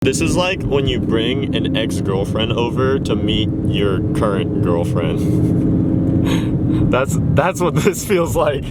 This is like when you bring an ex-girlfriend over to meet your current girlfriend. That's what this feels like.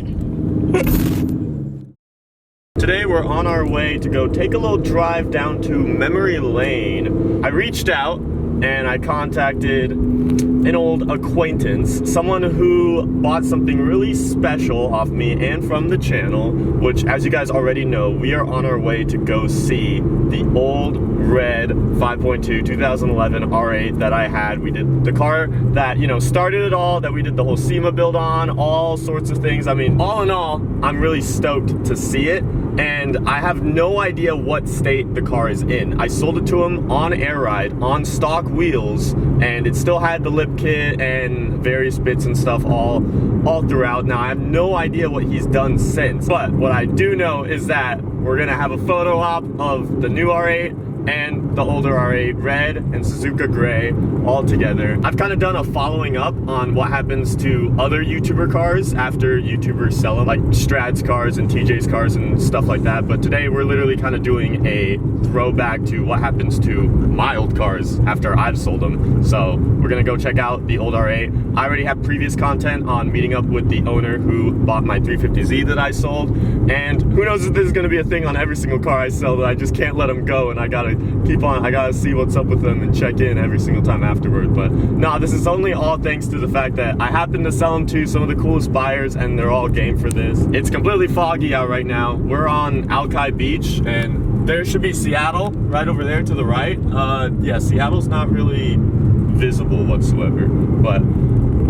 Today we're on our way to go take a little drive down to memory lane. I reached out and I contacted an old acquaintance, someone who bought something really special off me and from the channel, which, as you guys already know, we are on our way to go see the old red 5.2 2011 R8 that I had. We did the car that, you know, started it all, that we did the whole SEMA build on, all sorts of things. I mean, all in all, I'm really stoked to see it. And I have no idea what state the car is in. I sold it to him on air ride, on stock wheels, and it still had the lip kit and various bits and stuff all throughout. Now, I have no idea what he's done since, but what I do know is that we're gonna have a photo op of the new R8 and the older R8 red and Suzuka gray all together. I've kind of done a following up on what happens to other YouTuber cars after YouTubers sell them, like Strad's cars and TJ's cars and stuff like that. But today we're literally kind of doing a throwback to what happens to my old cars after I've sold them. So we're gonna go check out the old R8. I already have previous content on meeting up with the owner who bought my 350Z that I sold. And who knows if this is gonna be a thing on every single car I sell, that I just can't let them go and I gotta keep on, I gotta see what's up with them and check in every single time afterward. But no, this is only all thanks to the fact that I happen to sell them to some of the coolest buyers and they're all game for this. It's completely foggy out right now. We're on Alki Beach and there should be Seattle right over there to the right. Yeah, Seattle's not really visible whatsoever, but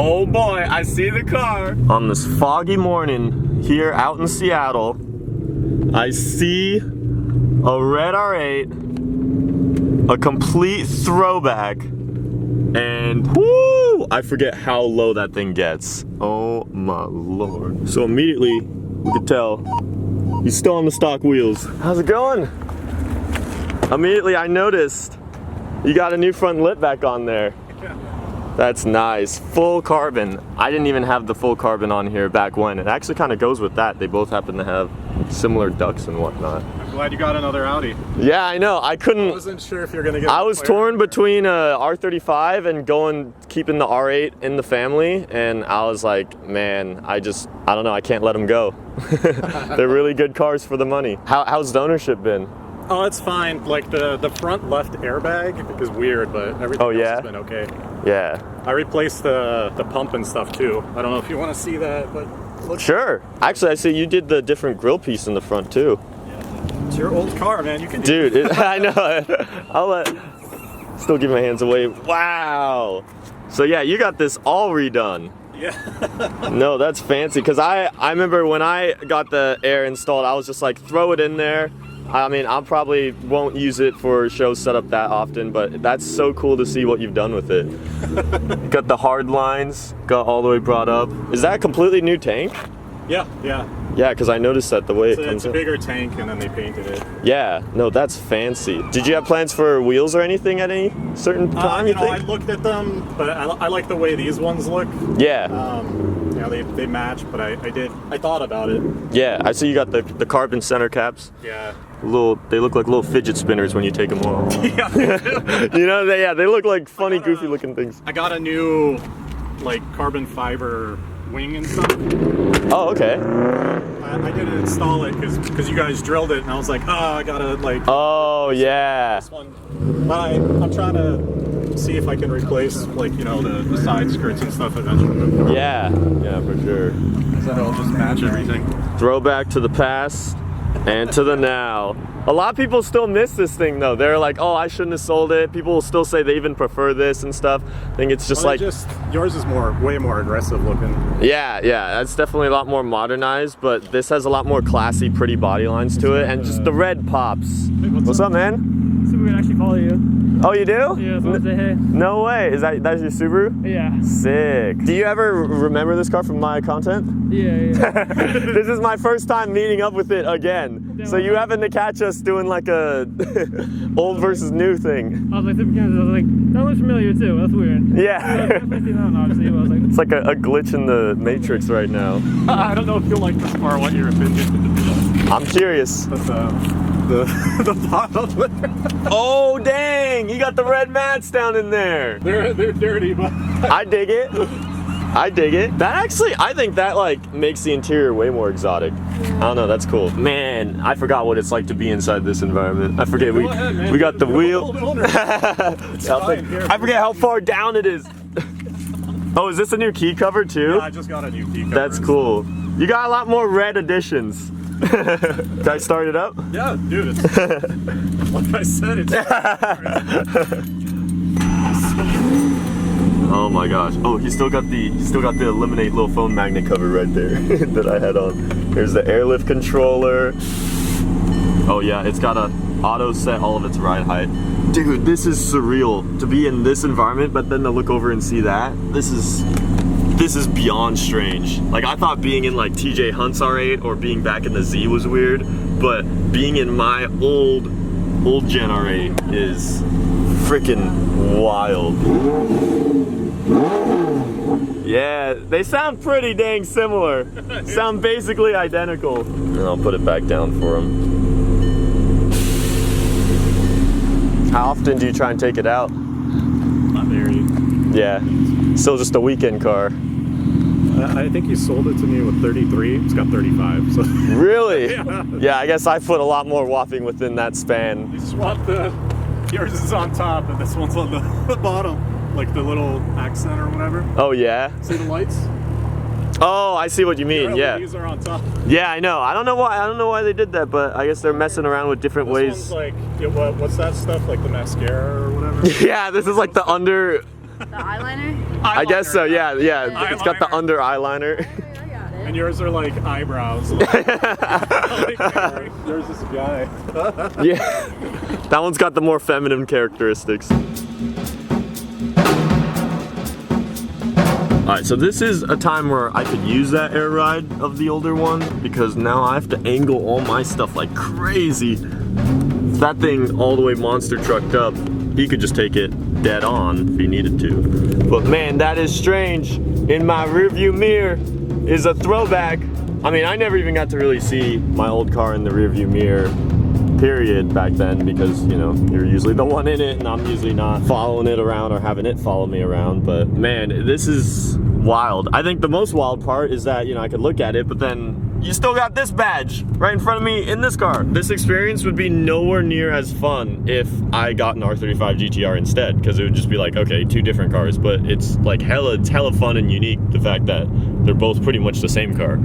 oh boy, I see the car. On this foggy morning here out in Seattle, I see a red R8, a complete throwback, and whoo, I forget how low that thing gets. Oh my lord. So immediately we could tell he's still on the stock wheels. How's it going? Immediately I noticed you got a new front lip back on there. That's nice. Full carbon. I didn't even have the full carbon on here back when. It actually kind of goes with that. They both happen to have similar ducts and whatnot. I'm glad you got another Audi. Yeah, I know. I wasn't sure if you're gonna get. I was torn between a R35 and keeping the R8 in the family, and I was like, man, I don't know. I can't let them go. They're really good cars for the money. How's the ownership been? Oh, it's fine. Like the front left airbag is weird, but everything else has been okay. Yeah. I replaced the pump and stuff too. I don't know if you want to see that, but sure. Actually, I see you did the different grill piece in the front too. Yeah. It's your old car, man. You can do it. I know. I'll still give my hands away. Wow. So yeah, you got this all redone. Yeah. No, that's fancy. Because I remember when I got the Air installed, I was just like, throw it in there. I mean, I probably won't use it for show setup that often, but that's so cool to see what you've done with it. Got the hard lines, got all the way brought up. Is that a completely new tank? Yeah. Yeah, because I noticed that the way it comes It's a bigger tank, and then they painted it. Yeah, no, that's fancy. Did you have plans for wheels or anything at any certain time, you think? I looked at them, but I like the way these ones look. Yeah. You know, they match, but I thought about it. Yeah, I see you got the carbon center caps. Yeah. They look like little fidget spinners when you take them off. Yeah, they do. You know, they look like funny, goofy looking things. I got a new, like, carbon fiber wing and stuff. Oh, okay. I didn't install it because you guys drilled it, and I was like, I gotta, like... Oh, yeah. This one. But I'm trying to see if I can replace, like, you know, the side skirts and stuff eventually. Yeah, for sure. So that'll just match everything. Throwback to the past and to the now. A lot of people still miss this thing though. They're like, oh, I shouldn't have sold it. People will still say they even prefer this and stuff. I think it's just yours is way more aggressive looking. Yeah, that's definitely a lot more modernized, but this has a lot more classy, pretty body lines to it, and just the red pops. Hey, what's up, man? Subaru actually follow you. Oh, you do? Yeah, so say hey. No way. That's your Subaru? Yeah. Sick. Do you ever remember this car from my content? Yeah. This is my first time meeting up with it again. So you happen to catch us doing like a old versus new thing. I was like, that looks familiar too. That's weird. Yeah. It's like a glitch in the Matrix right now. I don't know if you'll like this car, what your opinion. I'm curious. But, the bottom there. Oh dang! You got the red mats down in there. They're dirty, but I dig it. I dig it. That actually, I think that like makes the interior way more exotic. I don't know, that's cool. Man, I forgot what it's like to be inside this environment. I forget we got the wheel. I forget how far down it is. Oh, is this a new key cover too? yeah, I just got a new key cover. That's cool. You got a lot more red additions. Can I start it up? Yeah, dude, it's like I said, it's Oh my gosh. Oh, he still got the eliminate little phone magnet cover right there that I had on. Here's the airlift controller. Oh yeah, it's got a auto set all of its ride height. Dude, this is surreal to be in this environment, but then to look over and see that. This is beyond strange. Like I thought being in like TJ Hunt's R8 or being back in the Z was weird, but being in my old gen R8 is freaking wild. Yeah, they sound pretty dang similar. Sound basically identical. And I'll put it back down for him. How often do you try and take it out? not very. Yeah, still just a weekend car. I think he sold it to me with 33. It's got 35. So. Really? Yeah. Yeah, I guess I put a lot more whopping within that span. They swapped yours is on top and this one's on the bottom. Like the little accent or whatever. Oh yeah? See the lights? Oh, I see what you mean. Yeah. These are on top. Yeah, I know. I don't know why they did that, but I guess they're messing around with different This ways. one's like, what's that stuff? Like the mascara or whatever? Yeah, this is like the under. The eyeliner? I guess so. Yeah, yeah. Eyeliner. It's got the under eyeliner. I got it. And yours are like eyebrows. Like, there's this guy. Yeah, that one's got the more feminine characteristics. Alright, so this is a time where I could use that air ride of the older one because now I have to angle all my stuff like crazy. If that thing all the way monster trucked up, he could just take it dead on if he needed to. But man, that is strange. In my rearview mirror is a throwback. I mean, I never even got to really see my old car in the rearview mirror, period, back then, because, you know, you're usually the one in it and I'm usually not following it around or having it follow me around. But man, this is wild. I think the most wild part is that, you know, I could look at it, but then you still got this badge right in front of me in this car. This experience would be nowhere near as fun if I got an R35 GTR instead, because it would just be like, okay, two different cars, but it's like it's hella fun and unique, the fact that they're both pretty much the same car.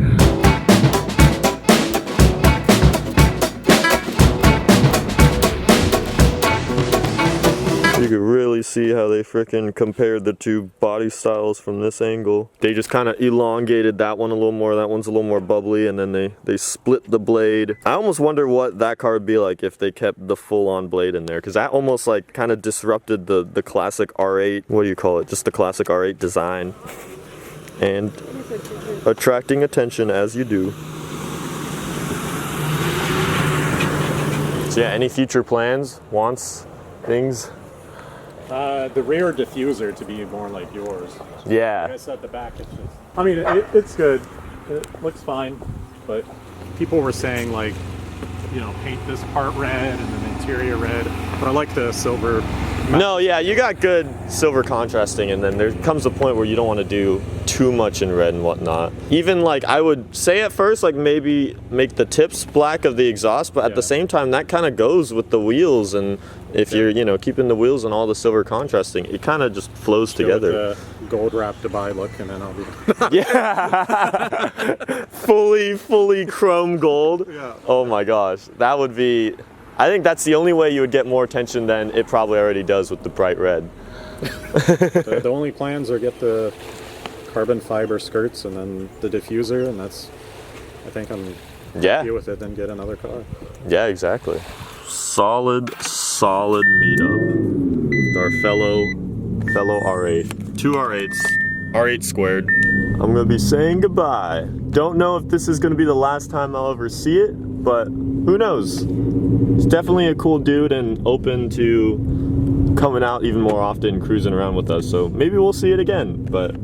You could really see how they freaking compared the two body styles from this angle. They just kind of elongated that one a little more, that one's a little more bubbly, and then they split the blade. I almost wonder what that car would be like if they kept the full-on blade in there, because that almost like kind of disrupted the classic R8, what do you call it, just the classic R8 design. And attracting attention as you do. So yeah, any future plans, wants, things? The rear diffuser to be more like yours. Yeah. Like I said, the back it's just. I mean, it's good. It looks fine, but people were saying like, you know, paint this part red and then the interior red. But I like the silver. No, yeah, you got good silver contrasting, and then there comes a point where you don't want to do too much in red and whatnot. Even like, I would say at first, like maybe make the tips black of the exhaust, but at the same time, that kind of goes with the wheels, and if you're, you know, keeping the wheels and all the silver contrasting, it kind of just flows together. The gold wrap Dubai look, and then I'll be. Yeah, fully chrome gold. Yeah. Oh my gosh, that would be. I think that's the only way you would get more attention than it probably already does with the bright red. The only plans are get the carbon fiber skirts and then the diffuser, and that's. I think I'm happy with it. Then get another car. Yeah, exactly. Solid meetup with our fellow R8. Two R8s, R8 squared. I'm gonna be saying goodbye. Don't know if this is gonna be the last time I'll ever see it, but who knows? He's definitely a cool dude and open to coming out even more often, cruising around with us. So maybe we'll see it again, but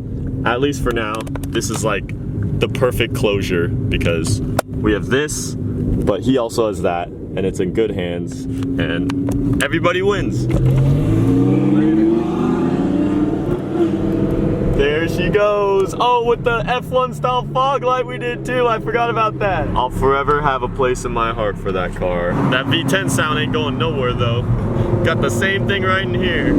at least for now, this is like the perfect closure because we have this, but he also has that. and it's in good hands, and everybody wins. There she goes. Oh, with the F1 style fog light we did too. I forgot about that. I'll forever have a place in my heart for that car. That V10 sound ain't going nowhere though. Got the same thing right in here.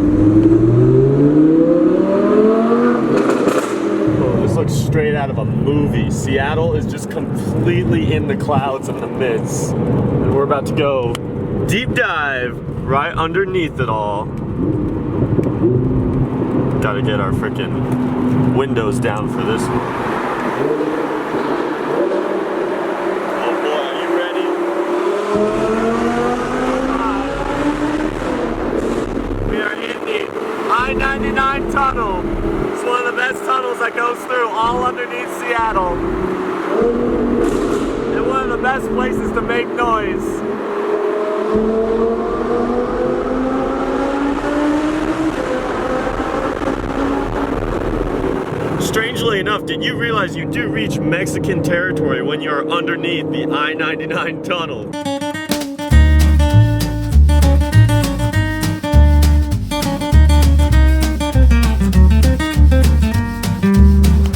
Oh, this looks straight out of a movie. Seattle is just completely in the clouds in the midst. And we're about to go deep dive right underneath it all. Gotta get our freaking windows down for this one. Oh boy, are you ready? We are in the I-99 tunnel. It's one of the best tunnels that goes through all underneath Seattle. And one of the best places to make noise. Strangely enough, did you realize you do reach Mexican territory when you're underneath the I-99 tunnel?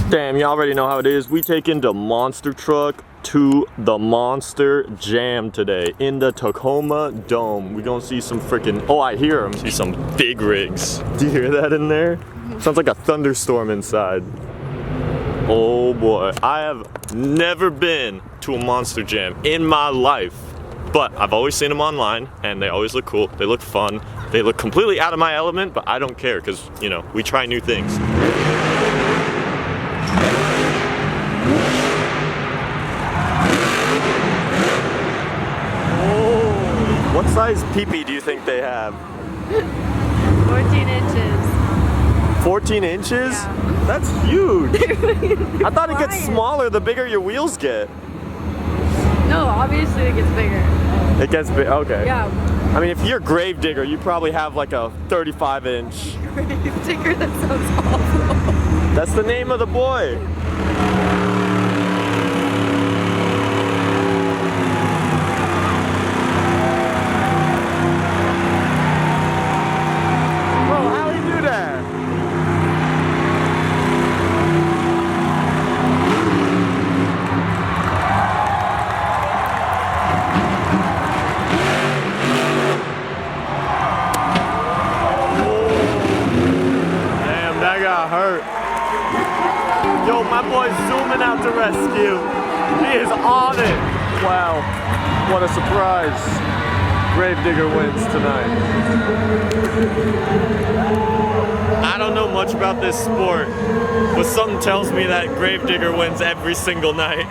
Damn, you already know how it is. We take into Monster Truck to the Monster Jam today in the Tacoma Dome. We're gonna see some freaking, oh, I hear them. See some big rigs. Do you hear that in there? Sounds like a thunderstorm inside. Oh boy, I have never been to a Monster Jam in my life, but I've always seen them online and they always look cool, they look fun, they look completely out of my element, but I don't care because, you know, we try new things. Oh, what size pee-pee do you think they have? 14 inches. 14 inches? Yeah. That's huge. I thought it gets smaller the bigger your wheels get. No, obviously it gets bigger. It gets big, okay. Yeah. I mean, if you're Gravedigger, you probably have like a 35 inch. Gravedigger, that sounds awful. That's the name of the boy. Bro, how do you do that? Damn, that got hurt. Yo, my boy's zooming out to rescue. He is on it. Wow, what a surprise. Gravedigger wins tonight. I don't know much about this sport, but something tells me that Gravedigger wins every single night.